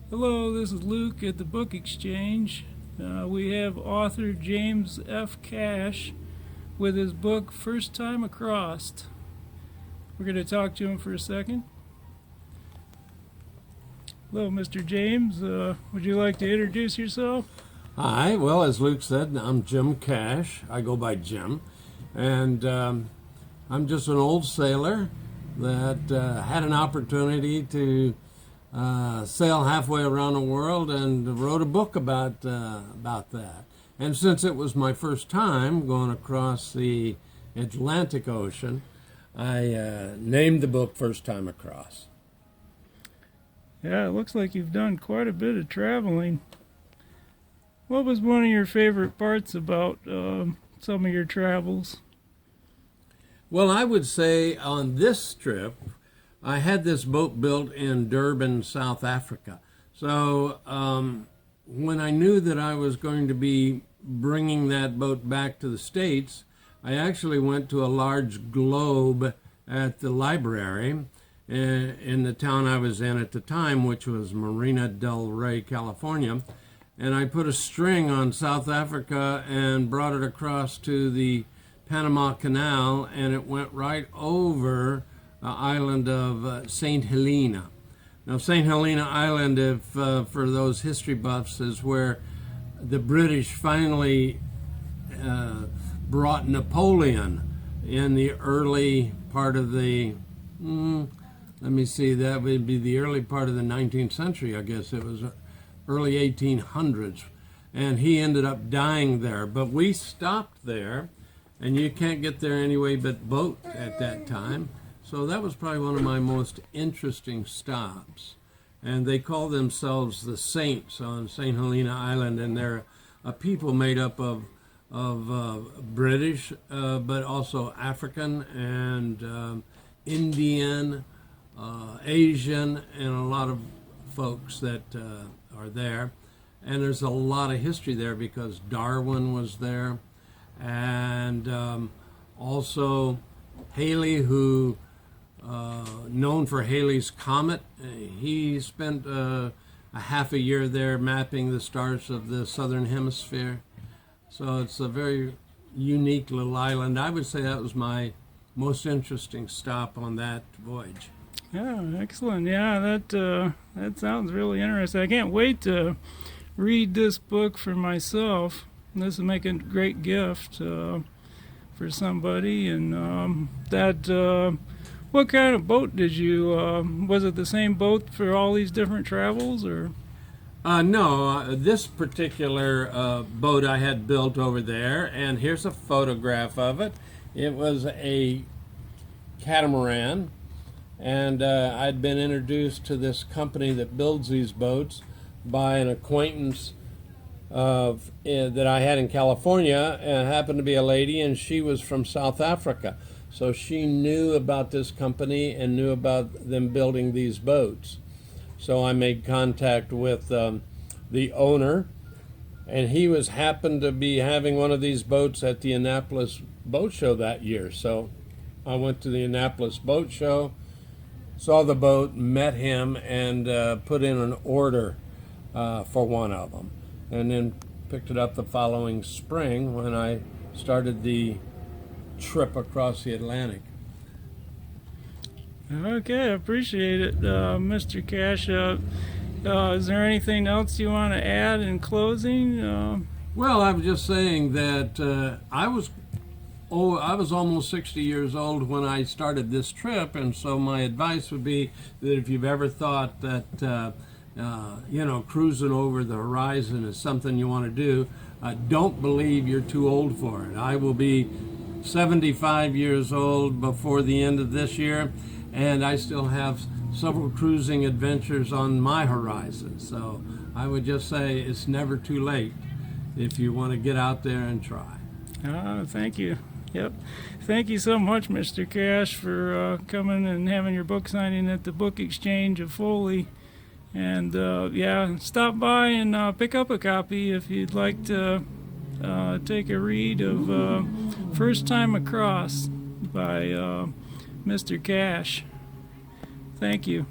Hello, this is Luke at the Book Exchange. We have author James F. Cash with his book First Time Across. We're going to talk to him for a second. Hello, Mr. James. Would you like to introduce yourself? Hi, well, as Luke said, I'm Jim Cash. I go by Jim. And I'm just an old sailor that had an opportunity to sail halfway around the world and wrote a book about that. And since it was my first time going across the Atlantic Ocean, I named the book First Time Across. Yeah, it looks like you've done quite a bit of traveling. What was one of your favorite parts about some of your travels? Well, I would say on this trip, I had this boat built in Durban, South Africa. So when I knew that I was going to be bringing that boat back to the States, I actually went to a large globe at the library in the town I was in at the time, which was Marina del Rey, California. And I put a string on South Africa and brought it across to the Panama Canal, and it went right over the island of St. Helena. Now, St. Helena Island, if for those history buffs, is where the British finally brought Napoleon in the early part of the, that would be the early part of the 19th century, I guess. It was early 1800s. And he ended up dying there. But we stopped there, and you can't get there anyway but boat at that time. So that was probably one of my most interesting stops. And they call themselves the Saints on St. Helena Island, and they're a people made up of British, but also African and Indian, Asian, and a lot of folks that are there. And there's a lot of history there because Darwin was there, and also Haley, who known for Halley's Comet. He spent a half a year there mapping the stars of the southern hemisphere. So it's a very unique little island. I would say that was my most interesting stop on that voyage. Yeah, excellent. Yeah, that sounds really interesting. I can't wait to read this book for myself. This will make a great gift for somebody. And what kind of boat did you? Was it the same boat for all these different travels, or? No, this particular boat I had built over there, and here's a photograph of it. It was a catamaran, and I'd been introduced to this company that builds these boats by an acquaintance that I had in California, and happened to be a lady, and she was from South Africa. So she knew about this company and knew about them building these boats. So I made contact with the owner, and he happened to be having one of these boats at the Annapolis Boat Show that year. So I went to the Annapolis Boat Show, saw the boat, met him, and put in an order for one of them. And then picked it up the following spring when I started the trip across the Atlantic. Okay, I appreciate it, Mr. Cash. Is there anything else you want to add in closing? Well, I was just saying that I was almost 60 years old when I started this trip, and so my advice would be that if you've ever thought that cruising over the horizon is something you want to do, don't believe you're too old for it. I will be 75 years old before the end of this year, and I still have several cruising adventures on my horizon. So I would just say it's never too late if you want to get out there and try. Thank you. Yep. Thank you so much, Mr. Cash, for coming and having your book signing at the Book Exchange of Foley. And stop by and pick up a copy if you'd like to take a read of First Time Across by Mr. Cash. Thank you.